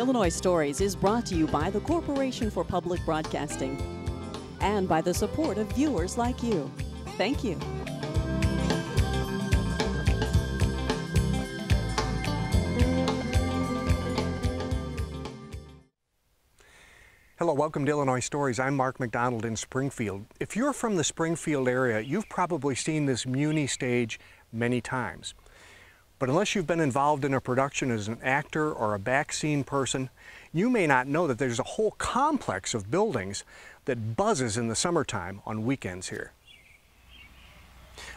Illinois Stories is brought to you by the Corporation for Public Broadcasting and by the support of viewers like you. Thank you. Hello, welcome to Illinois Stories. I'm Mark McDonald in Springfield. If you're from the Springfield area, you've probably seen this Muni stage many times. But unless you've been involved in a production as an actor or a back scene person, you may not know that there's a whole complex of buildings that buzzes in the summertime on weekends here.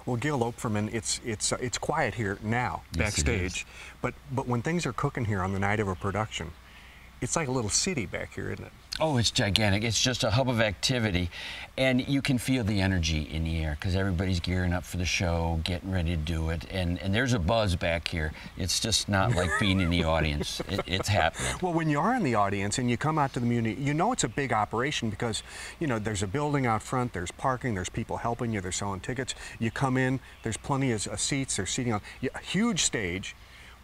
Well, Gil Opferman, it's quiet here now, backstage, but when things are cooking here on the night of a production, it's like a little city back here, isn't it? Oh, it's gigantic. It's just a hub of activity, and you can feel the energy in the air because everybody's gearing up for the show, getting ready to do it, and there's a buzz back here. It's just not like being in the audience. It's happening. Well, when you are in the audience and you come out to the Muni, you know it's a big operation because, you know, there's a building out front, there's parking, there's people helping you, they're selling tickets. You come in, there's plenty of seats, there's seating on a huge stage,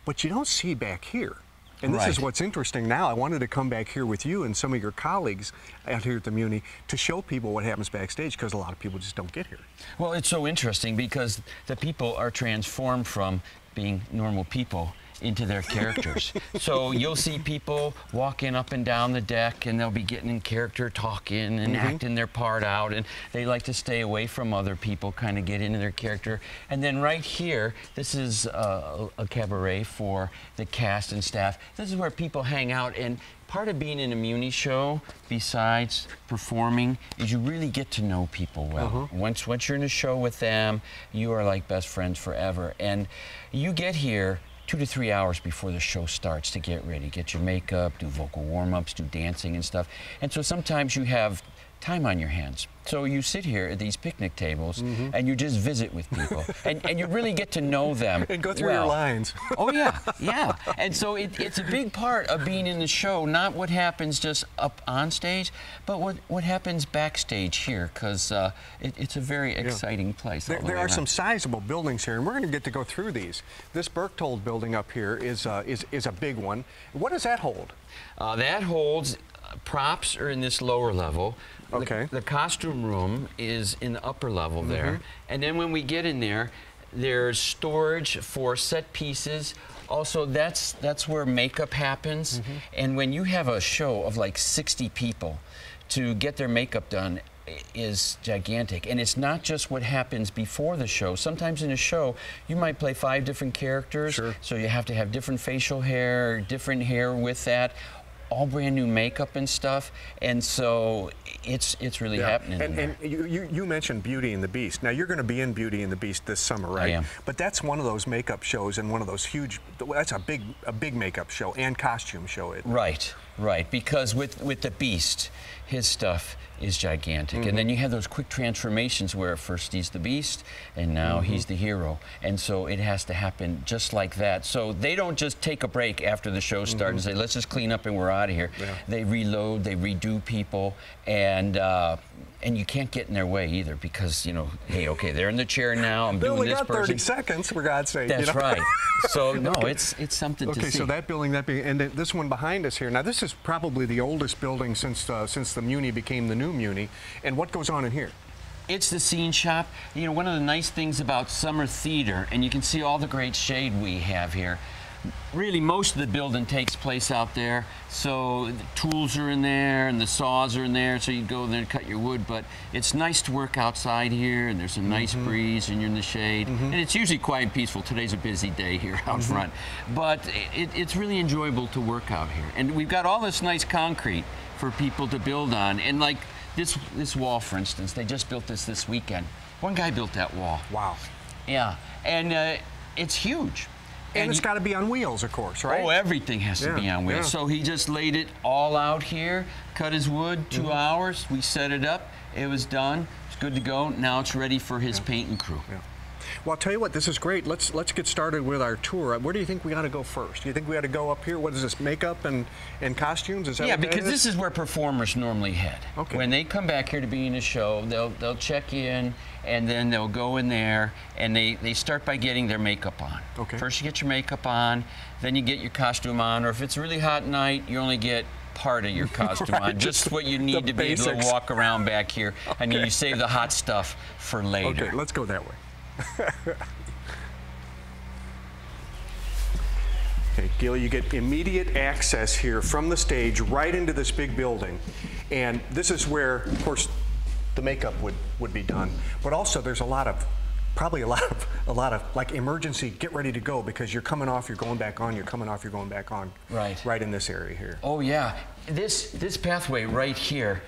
but you don't see back here. And this is what's interesting now. I wanted to come back here with you and some of your colleagues out here at the Muni to show people what happens backstage, because a lot of people just don't get here. Well, it's so interesting because the people are transformed from being normal people into their characters. So you'll see people walking up and down the deck, and they'll be getting in character, talking and acting their part out, and they like to stay away from other people, kind of get into their character. And then right here, this is a cabaret for the cast and staff. This is where people hang out, and part of being in a Muni show, besides performing, is you really get to know people well. Once you're in a show with them, you are like best friends forever. And you get here 2 to 3 hours before the show starts to get ready, get your makeup, do vocal warm-ups, do dancing and stuff. And so sometimes you have time on your hands. So you sit here at these picnic tables and you just visit with people and you really get to know them. And go through your lines. Oh yeah, yeah. And so it's a big part of being in the show, not what happens just up on stage, but what happens backstage here, because it's a very exciting place. There are some sizable buildings here, and we're going to get to go through these. This Berchtold building up here is a big one. What does that hold? That holds props are in this lower level. Okay. The costume room is in the upper level there. And then when we get in there, there's storage for set pieces. Also, that's where makeup happens. And when you have a show of like 60 people, to get their makeup done is gigantic. And it's not just what happens before the show. Sometimes in a show, you might play 5 different characters. So you have to have different facial hair, different hair with that, all brand new makeup and stuff, and so it's really happening. And you mentioned Beauty and the Beast. Now you're going to be in Beauty and the Beast this summer, right? I am. But that's one of those makeup shows and one of those huge. That's a big makeup show and costume show. Right. Because with the Beast, his stuff is gigantic, and then you have those quick transformations where at first he's the Beast and now he's the hero, and so it has to happen just like that. So they don't just take a break after the show starts and say, let's just clean up and we're out of here. They reload, they redo people, and you can't get in their way either, because, you know, hey, okay, they're in the chair now, I'm doing this person. They only got 30 seconds, for God's sake. That's right. So, no, it's something to see. Okay, so that building, and this one behind us here, now this is probably the oldest building since the Muni became the new Muni. And what goes on in here? It's the scene shop. You know, one of the nice things about summer theater, and you can see all the great shade we have here, really most of the building takes place out there, so the tools are in there and the saws are in there, so you go there and cut your wood. But it's nice to work outside here, and there's a nice breeze and you're in the shade, and it's usually quiet and peaceful. Today's a busy day here out front, but it's really enjoyable to work out here. And we've got all this nice concrete for people to build on, and like this wall, for instance, they just built this weekend. One guy built that wall. Wow. Yeah, and it's huge. And it's got to be on wheels, of course, right? Oh, everything has to be on wheels. So he just laid it all out here, cut his wood, 2 hours. We set it up. It was done. It's good to go. Now it's ready for his painting crew. Well, I'll tell you what, this is great. Let's get started with our tour. Where do you think we ought to go first? Do you think we ought to go up here? What is this, makeup and costumes? Is that yeah, what because this is where performers normally head. Okay. When they come back here to be in a show, they'll check in, and then they'll go in there, and they start by getting their makeup on. Okay. First you get your makeup on, then you get your costume on, or if it's a really hot night, you only get part of your costume right, on, just what you need to be able to walk around back here, and then you save the hot stuff for later. Okay, let's go that way. Okay, Gil, you get immediate access here from the stage right into this big building, and this is where, of course, the makeup would be done. But also, there's probably a lot of like emergency get ready to go, because you're coming off, you're going back on, you're coming off, you're going back on. Right. Right in this area here. Oh yeah, this pathway right here,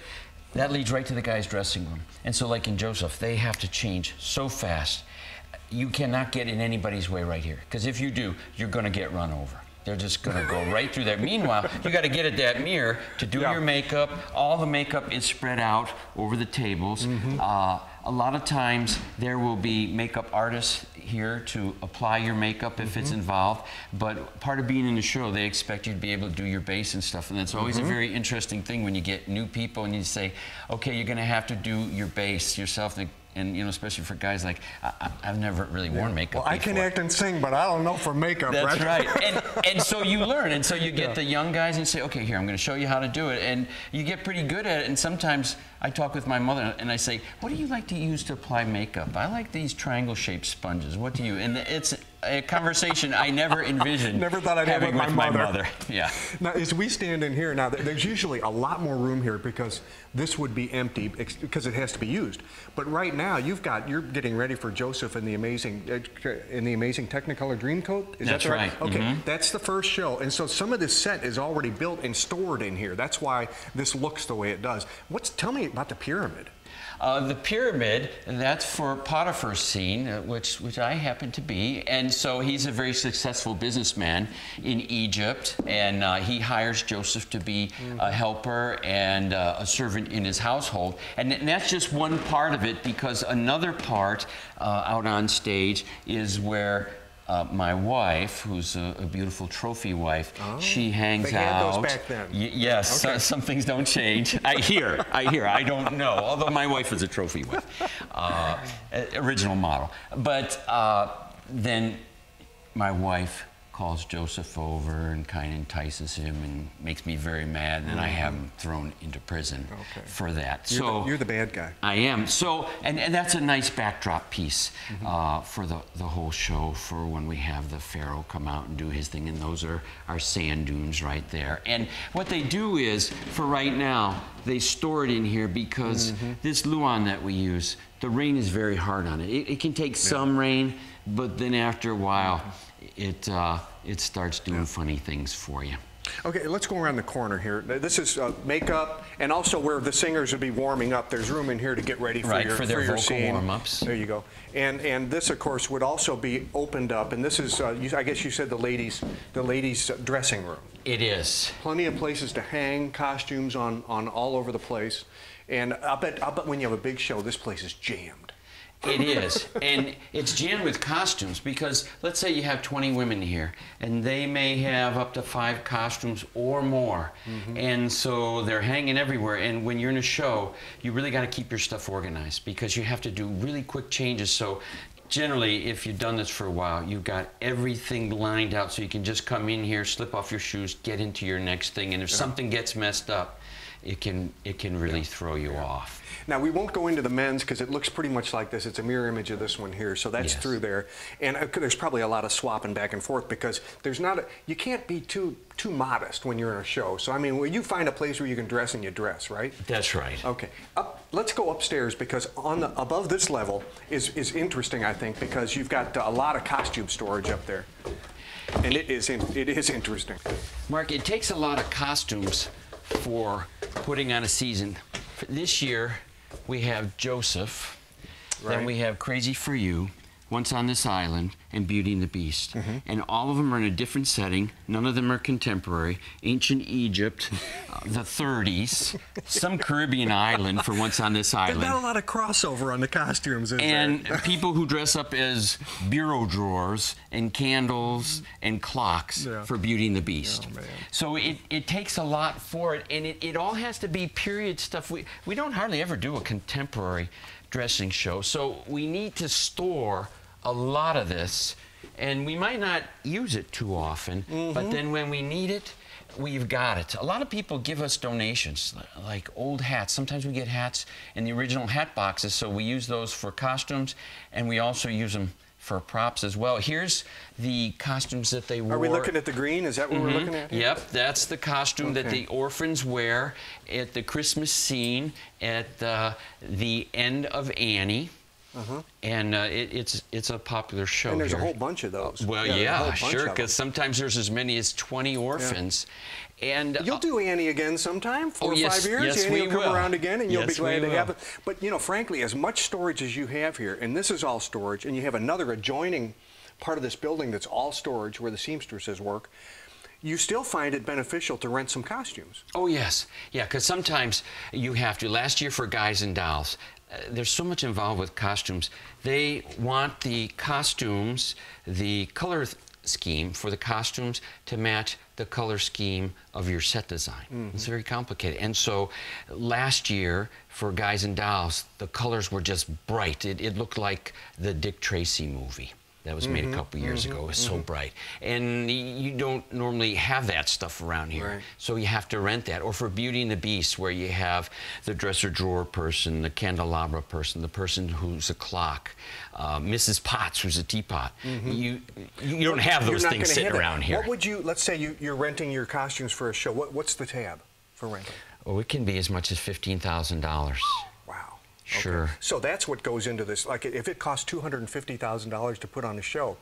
that leads right to the guy's dressing room. And so, like in Joseph, they have to change so fast. You cannot get in anybody's way right here, because if you do, you're going to get run over. They're just going to go right through there. Meanwhile, you got to get at that mirror to do your makeup. All the makeup is spread out over the tables. A lot of times there will be makeup artists here to apply your makeup if it's involved. But part of being in the show, they expect you to be able to do your base and stuff. And that's always a very interesting thing when you get new people and you say, okay, you're going to have to do your base yourself. And you know, especially for guys like, I've never really worn makeup Well, I before. can act and sing, but I don't know for makeup. That's right. And so you learn, and so you get the young guys and say, okay, here, I'm going to show you how to do it, and you get pretty good at it. And sometimes I talk with my mother and I say, what do you like to use to apply makeup? I like these triangle-shaped sponges. What do you? And it's a conversation I never envisioned. Never thought I'd have it with my mother. Yeah. Now, as we stand in here now, there's usually a lot more room here because this would be empty because it has to be used. But right now, you're getting ready for Joseph in the amazing Technicolor Dreamcoat. Is That's that right? Okay, that's the first show, and so some of this set is already built and stored in here. That's why this looks the way it does. Tell me about the pyramid. The pyramid, that's for Potiphar's scene, which I happen to be. And so he's a very successful businessman in Egypt, and he hires Joseph to be a helper and a servant in his household. And that's just one part of it, because another part out on stage is where my wife, who's a beautiful trophy wife, she hangs they had out. those back then. Yes, Okay. some things don't change. I hear. I don't know. Although my wife is a trophy wife, original model. But then my wife calls Joseph over and kind of entices him and makes me very mad, and then I have him thrown into prison for that. You're the bad guy. I am. So, and that's a nice backdrop piece for the whole show, for when we have the Pharaoh come out and do his thing, and those are our sand dunes right there. And what they do is, for right now, they store it in here because this Luan that we use, the rain is very hard on it. It can take some rain, but then after a while, it starts doing funny things for you. Okay, let's go around the corner here. This is makeup, and also where the singers would be warming up. There's room in here to get ready for their vocal scene. warm-ups. There you go. And this, of course, would also be opened up. And this is, I guess you said the ladies' dressing room. It is. Plenty of places to hang costumes on all over the place. And I'll bet when you have a big show, this place is jammed. It is, and it's jammed with costumes, because let's say you have 20 women here, and they may have up to 5 costumes or more, and so they're hanging everywhere. And when you're in a show, you really got to keep your stuff organized, because you have to do really quick changes. So generally, if you've done this for a while, you've got everything lined out, so you can just come in here, slip off your shoes, get into your next thing, and if something gets messed up, it can really throw you off. Now, we won't go into the men's because it looks pretty much like this. It's a mirror image of this one here, so that's through there. And there's probably a lot of swapping back and forth, because there's you can't be too modest when you're in a show. So, I mean, when you find a place where you can dress, and you dress, right? That's right. Okay. Let's go upstairs, because above this level is interesting, I think, because you've got a lot of costume storage up there. And it is interesting. Mark, it takes a lot of costumes for putting on a season. This year, we have Joseph, then we have Crazy for You, Once on This Island, and Beauty and the Beast. And all of them are in a different setting. None of them are contemporary. Ancient Egypt, the 30s, some Caribbean island for Once on This Island. There's not a lot of crossover on the costumes, is and there? people who dress up as bureau drawers and candles and clocks for Beauty and the Beast. Oh, man. So it takes a lot for it, and it all has to be period stuff. We don't hardly ever do a contemporary dressing show, so we need to store a lot of this, and we might not use it too often, but then when we need it, we've got it. A lot of people give us donations, like old hats. Sometimes we get hats in the original hat boxes, so we use those for costumes, and we also use them for props as well. Here's the costumes that they wore. Are we looking at the green? Is that what we're looking at here? Yep, that's the costume that the orphans wear at the Christmas scene at the end of Annie. And it's a popular show. And there's here. a whole bunch of those. Well, yeah, sure, because sometimes there's as many as 20 orphans. And you'll do Annie again sometime, 4 or 5 years. Yes, Annie will come will. around again, and you'll be glad to have it. will. But you know, frankly, as much storage as you have here, and this is all storage, and you have another adjoining part of this building that's all storage where the seamstresses work, you still find it beneficial to rent some costumes. Oh, yes. Yeah, because sometimes you have to. Last year for Guys and Dolls, there's so much involved with costumes. They want the costumes, the color scheme for the costumes to match the color scheme of your set design. It's very complicated. And so last year for Guys and Dolls, the colors were just bright. It looked like the Dick Tracy movie that was made a couple years ago. It was so bright. And you don't normally have that stuff around here. Right. So you have to rent that. Or for Beauty and the Beast, where you have the dresser drawer person, the candelabra person, the person who's a clock, Mrs. Potts, who's a teapot. You don't have those things sitting around here. What would you, let's say you're renting your costumes for a show. What's the tab for renting? Oh, it can be as much as $15,000. Wow. Sure. Okay. So that's what goes into this. Like, if it costs $250,000 to put on a show,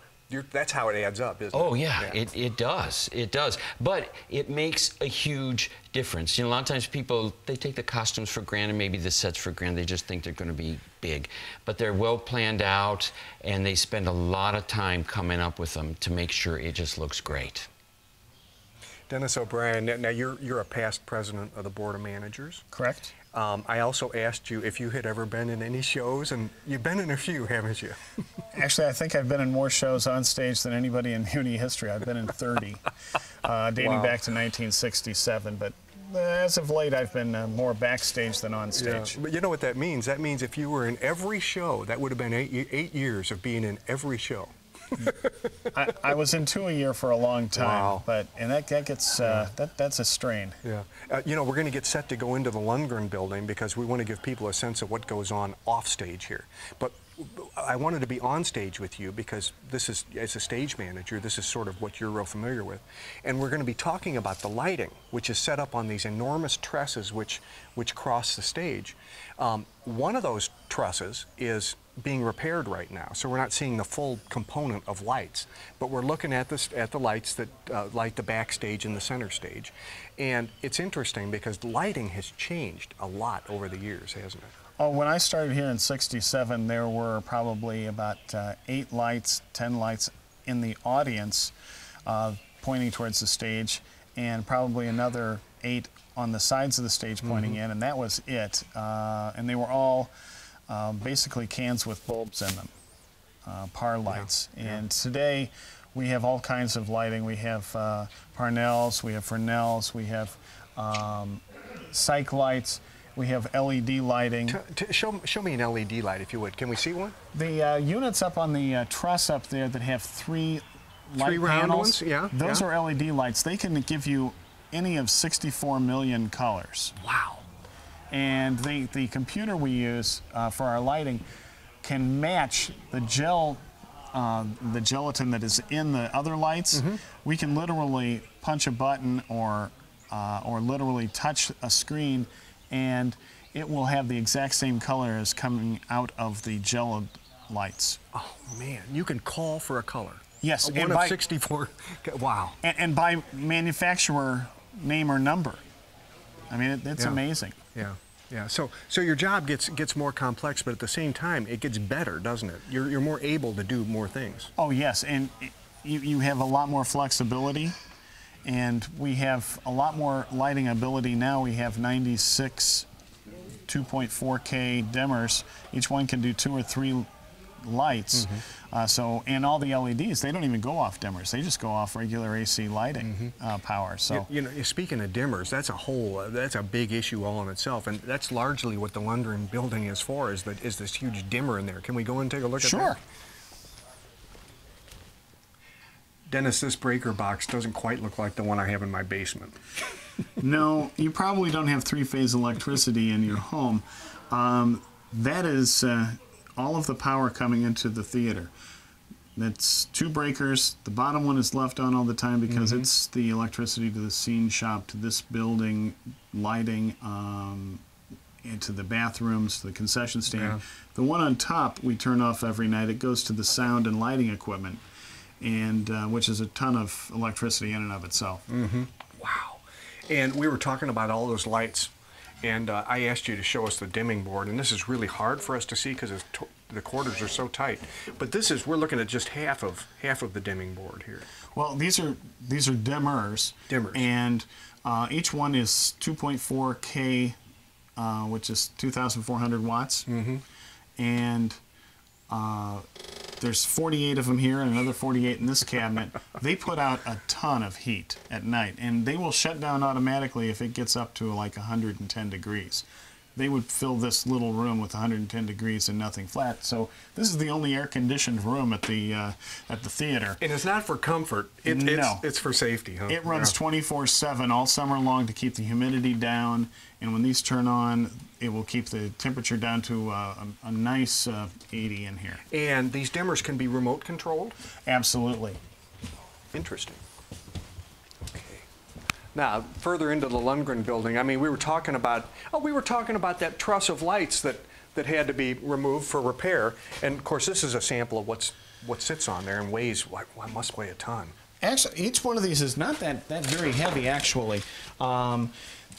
that's how it adds up, isn't it? Oh, yeah, it does. It does. But it makes a huge difference. You know, a lot of times people, they take the costumes for granted, maybe the sets for granted. They just think they're going to be big. But they're well planned out, and they spend a lot of time coming up with them to make sure it just looks great. Dennis O'Brien, now you're a past president of the Board of Managers. Correct. I also asked you if you had ever been in any shows, and you've been in a few, haven't you? Actually, I think I've been in more shows on stage than anybody in Muni history. I've been in 30, dating back to 1967. But as of late, I've been more backstage than on stage. Yeah. But you know what that means? That means if you were in every show, that would have been 8 years of being in every show. I was in 2 a year for a long time, Wow. and that gets that's a strain. Yeah. You know, we're going to get set to go into the Lundgren building because we want to give people a sense of what goes on off stage here. But I wanted to be on stage with you because this is, as a stage manager, this is sort of what you're real familiar with. And we're going to be talking about the lighting, which is set up on these enormous trusses which cross the stage. One of those trusses is being repaired right now, so we're not seeing the full component of lights, but we're looking at the lights that light the backstage and the center stage. And it's interesting because lighting has changed a lot over the years, hasn't it? Oh, when I started here in '67, there were probably about 8 lights, 10 lights in the audience pointing towards the stage, and probably another 8 on the sides of the stage pointing in, and that was it. And they were all basically cans with bulbs in them, par lights. And today we have all kinds of lighting. We have Parnells, we have Fresnels, we have cyc lights, we have LED lighting. Show me an LED light, if you would. Can we see one? The units up on the truss up there that have 3 light round panels, ones? Yeah. Those are LED lights. They can give you any of 64 million colors. Wow. And the computer we use for our lighting can match the gelatin that is in the other lights. We can literally punch a button or literally touch a screen, and it will have the exact same color as coming out of the gel lights. Oh man, you can call for a color. Yes, one of 64. Wow. And by manufacturer name or number. I mean, it's amazing. Yeah. Yeah, so your job gets more complex, but at the same time, it gets better, doesn't it? You're more able to do more things. Oh, yes, and you have a lot more flexibility, and we have a lot more lighting ability now. We have 96 2.4K dimmers. Each one can do 2 or 3 lights. And all the LEDs, they don't even go off dimmers. They just go off regular AC lighting power. So you know, speaking of dimmers, that's a big issue all in itself, and that's largely what the Lundgren building is for. Is this huge dimmer in there? Can we go and take a look at that? Sure. Dennis, this breaker box doesn't quite look like the one I have in my basement. No, you probably don't have 3-phase electricity in your home. That is all of the power coming into the theater. That's 2 breakers. The bottom one is left on all the time because it's the electricity to the scene shop, to this building, lighting, and to the bathrooms, to the concession stand. Yeah. The one on top we turn off every night. It goes to the sound and lighting equipment, and which is a ton of electricity in and of itself. Wow. And we were talking about all those lights, and I asked you to show us the dimming board, and this is really hard for us to see because the quarters are so tight. But we're looking at just half of the dimming board here. Well, these are dimmers. Dimmers. And each one is 2.4K, which is 2,400 watts. And there's 48 of them here and another 48 in this cabinet. They put out a ton of heat at night, and they will shut down automatically if it gets up to like 110 degrees. They would fill this little room with 110 degrees and nothing flat. So this is the only air-conditioned room at the theater. And it's not for comfort. No. It's for safety, huh? It runs 24/7 all summer long to keep the humidity down, and when these turn on, it will keep the temperature down to a nice 80 in here. And these dimmers can be remote controlled? Absolutely. Interesting. Okay. Now, further into the Lundgren building, I mean, we were talking about that truss of lights that had to be removed for repair. And of course, this is a sample of what sits on there and weighs, must weigh a ton. Actually, each one of these is not that very heavy, actually.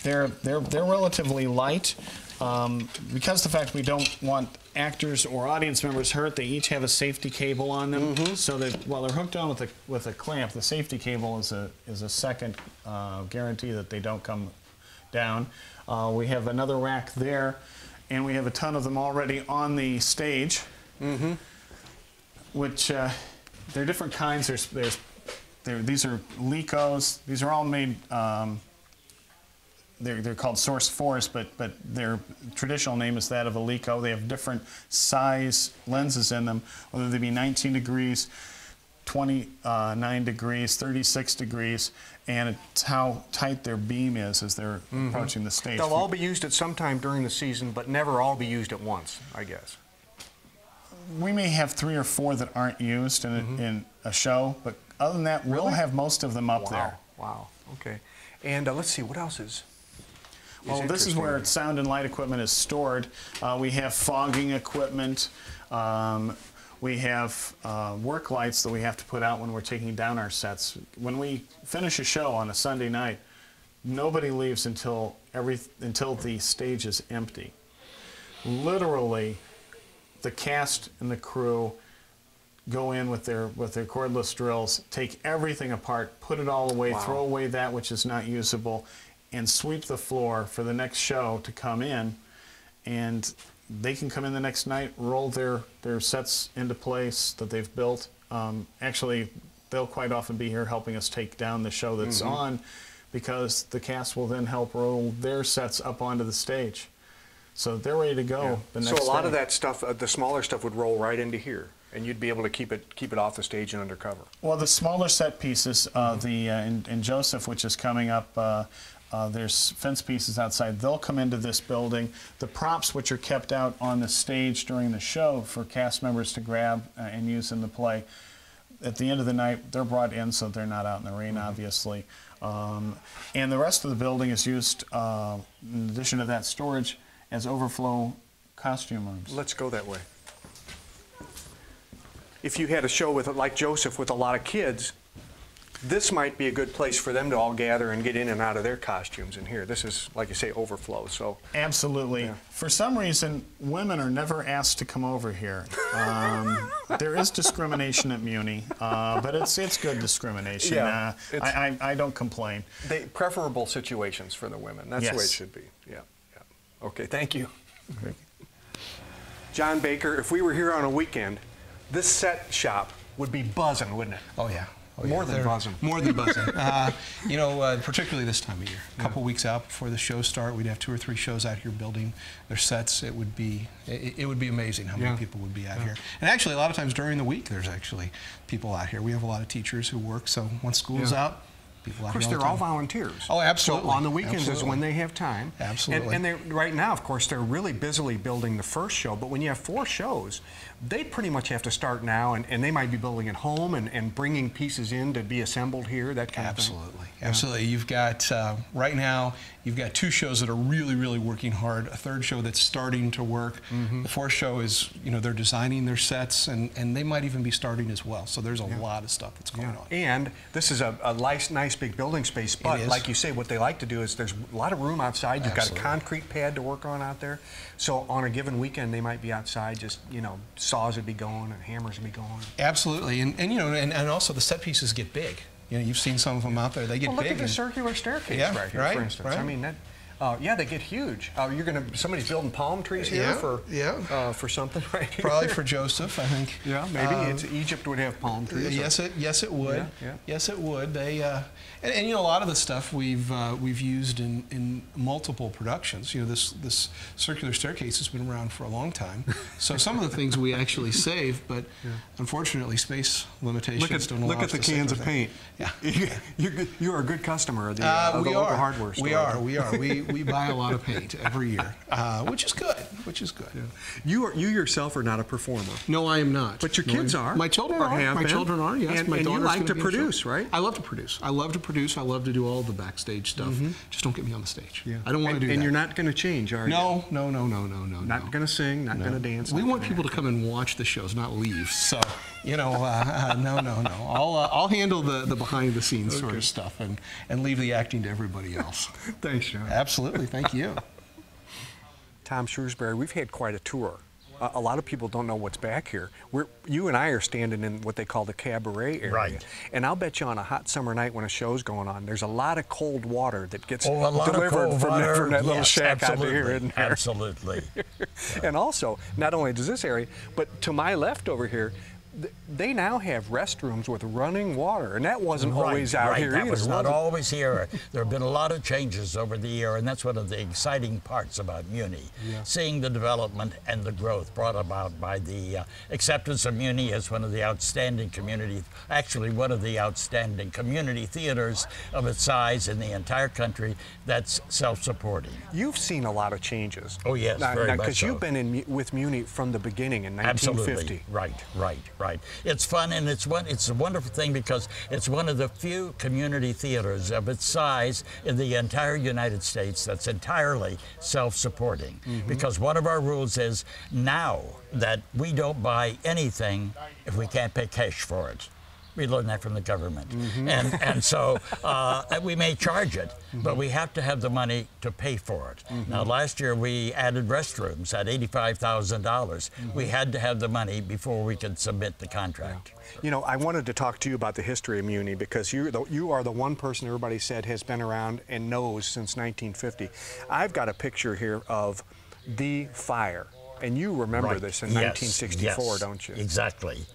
They're relatively light. Because of the fact we don't want actors or audience members hurt, they each have a safety cable on them, so that while they're hooked on with a clamp, the safety cable is a second guarantee that they don't come down. We have another rack there, and we have a ton of them already on the stage, which they're different kinds. These are Lecos. These are all made. They're called Source Force, but their traditional name is that of a Leco. They have different size lenses in them, whether they be 19 degrees, 29 degrees, 36 degrees, and it's how tight their beam is as they're approaching the stage. They'll all be used at some time during the season, but never all be used at once, I guess. We may have 3 or 4 that aren't used in a show, but other than that, we'll have most of them up there. Wow. Okay. And let's see, what else is Well, this is where sound and light equipment is stored. We have fogging equipment. We have work lights that we have to put out when we're taking down our sets. When we finish a show on a Sunday night, nobody leaves until the stage is empty. Literally, the cast and the crew go in with their cordless drills, take everything apart, put it all away, throw away that which is not usable, and sweep the floor for the next show to come in. And they can come in the next night, roll their sets into place that they've built. Actually, they'll quite often be here helping us take down the show that's on, because the cast will then help roll their sets up onto the stage. So they're ready to go the next day. So a lot of that stuff, the smaller stuff, would roll right into here, and you'd be able to keep it off the stage and under cover. Well, the smaller set pieces, in Joseph, which is coming up, there's fence pieces outside. They'll come into this building. The props, which are kept out on the stage during the show for cast members to grab and use in the play, at the end of the night, they're brought in so they're not out in the rain, obviously. And the rest of the building is used, in addition to that storage, as overflow costume rooms. Let's go that way. If you had a show like Joseph with a lot of kids, this might be a good place for them to all gather and get in and out of their costumes in here. This is, like you say, overflow. So absolutely. Yeah. For some reason, women are never asked to come over here. There is discrimination at Muni, but it's good discrimination. Yeah, I don't complain. Preferable situations for the women. That's the way it should be. Yeah. Yeah. Okay. Thank you. Okay. John Baker, if we were here on a weekend, this set shop would be buzzing, wouldn't it? Oh, yeah. Oh, more than buzzing. More than buzzing. You know, particularly this time of year. A couple weeks out before the shows start, we'd have 2 or 3 shows out here building their sets. It would be amazing how many people would be out here. And actually, a lot of times during the week, there's actually people out here. We have a lot of teachers who work, so once school's out, people out here all the time. Of course, they're all volunteers. Oh, absolutely. So on the weekends is when they have time. Absolutely. And right now, of course, they're really busily building the first show, but when you have 4 shows, they pretty much have to start now, and they might be building at home and bringing pieces in to be assembled here, that kind of thing. Absolutely. You've got, right now, you've got 2 shows that are really, really working hard, a 3rd show that's starting to work. The 4th show is, you know, they're designing their sets, and they might even be starting as well. So there's a lot of stuff that's going on. And this is a nice big building space, but like you say, what they like to do is there's a lot of room outside. You've got a concrete pad to work on out there. So on a given weekend, they might be outside just, you know, saws would be going and hammers would be going. Absolutely. And you know, and also the set pieces get big. You know, you've seen some of them out there. They get big. Look at the circular staircase right here, for instance. I mean, that, yeah, they get huge. Somebody's building palm trees here for something, right here. Probably for Joseph, I think. Yeah, maybe. Egypt would have palm trees. Yes, it would. Yes, it would. They and you know, a lot of the stuff we've used in multiple productions. You know, this circular staircase has been around for a long time. So some of the things we actually save, but unfortunately, space limitations don't allow us to. Look at the cans of paint. Yeah, you are a good customer of the local hardware store. We are. We buy a lot of paint every year, which is good. Yeah. You yourself are not a performer. No, I am not. But your kids are. My children are. My children are. Yes. And you like to produce, right? I love to produce. I love to do all the backstage stuff. Just don't get me on the stage. Yeah. I don't want to do that. And you're not going to change, are you? No. Not going to sing. Not going to dance. We want people to come and watch the shows, not leave. So, you know, no. I'll handle the behind the scenes sort of stuff and leave the acting to everybody else. Thanks, John. Absolutely. Thank you. Tom Shrewsbury, we've had quite a tour. A lot of people don't know what's back here. You and I are standing in what they call the cabaret area. Right. And I'll bet you on a hot summer night when a show's going on, there's a lot of cold water that gets delivered from that little shack out here, isn't there? Absolutely. And also, not only does this area, but to my left over here, they now have restrooms with running water, and that wasn't always out here either. That was not always here. There have been a lot of changes over the year, and that's one of the exciting parts about Muni, seeing the development and the growth brought about by the acceptance of Muni as one of the outstanding community theaters of its size in the entire country that's self-supporting. You've seen a lot of changes. Oh, yes, very much so. Because you've been with Muni from the beginning in 1950. Absolutely. Right. It's fun, and it's a wonderful thing because it's one of the few community theaters of its size in the entire United States that's entirely self-supporting. Because one of our rules is now that we don't buy anything if we can't pay cash for it. We learned that from the government. And so we may charge it, but we have to have the money to pay for it. Now, last year we added restrooms at $85,000. We had to have the money before we could submit the contract. You know, I wanted to talk to you about the history of Muni because you are the one person everybody said has been around and knows since 1950. I've got a picture here of the fire, and you remember this in 1964, don't you? Exactly.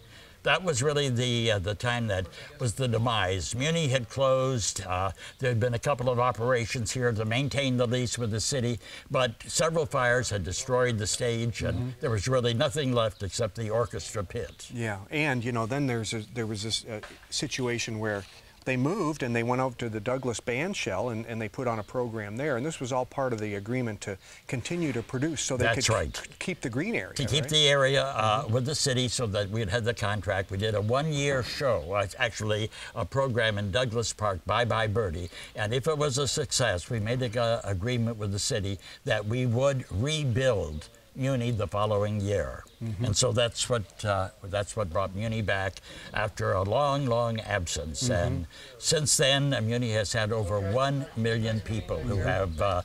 That was really the time that was the demise. Muni had closed. There had been a couple of operations here to maintain the lease with the city, but several fires had destroyed the stage, and there was really nothing left except the orchestra pit. Yeah, and you know, then there was this situation where they moved and they went over to the Douglas band shell and they put on a program there, and this was all part of the agreement to continue to produce so they could keep the green area. To keep the area with the city so that we'd had the contract. We did a one-year show, actually a program in Douglas Park, Bye Bye Birdie, and if it was a success, we made an agreement with the city that we would rebuild Muni the following year. And so that's what brought Muni back after a long, long absence. And since then, Muni has had over 1 million people who have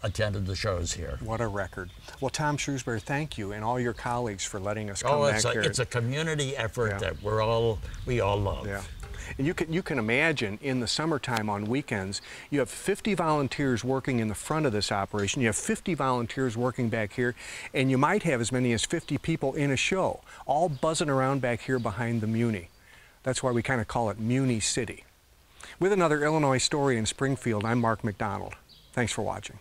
attended the shows here. What a record. Well, Tom Shrewsbury, thank you, and all your colleagues for letting us come back here. It's a community effort that we all love. Yeah. And you can imagine in the summertime on weekends, you have 50 volunteers working in the front of this operation, you have 50 volunteers working back here, and you might have as many as 50 people in a show, all buzzing around back here behind the Muni. That's why we kind of call it Muni City. With another Illinois story in Springfield, I'm Mark McDonald. Thanks for watching.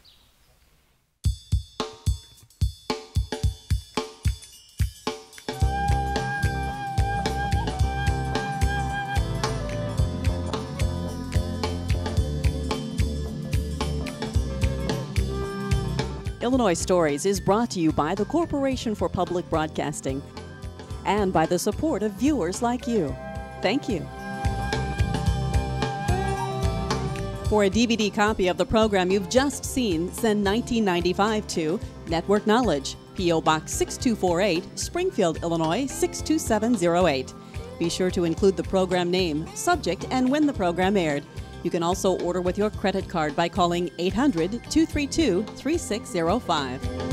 Illinois Stories is brought to you by the Corporation for Public Broadcasting and by the support of viewers like you. Thank you. For a DVD copy of the program you've just seen, send 1995 to Network Knowledge, P.O. Box 6248, Springfield, Illinois 62708. Be sure to include the program name, subject, and when the program aired. You can also order with your credit card by calling 800-232-3605.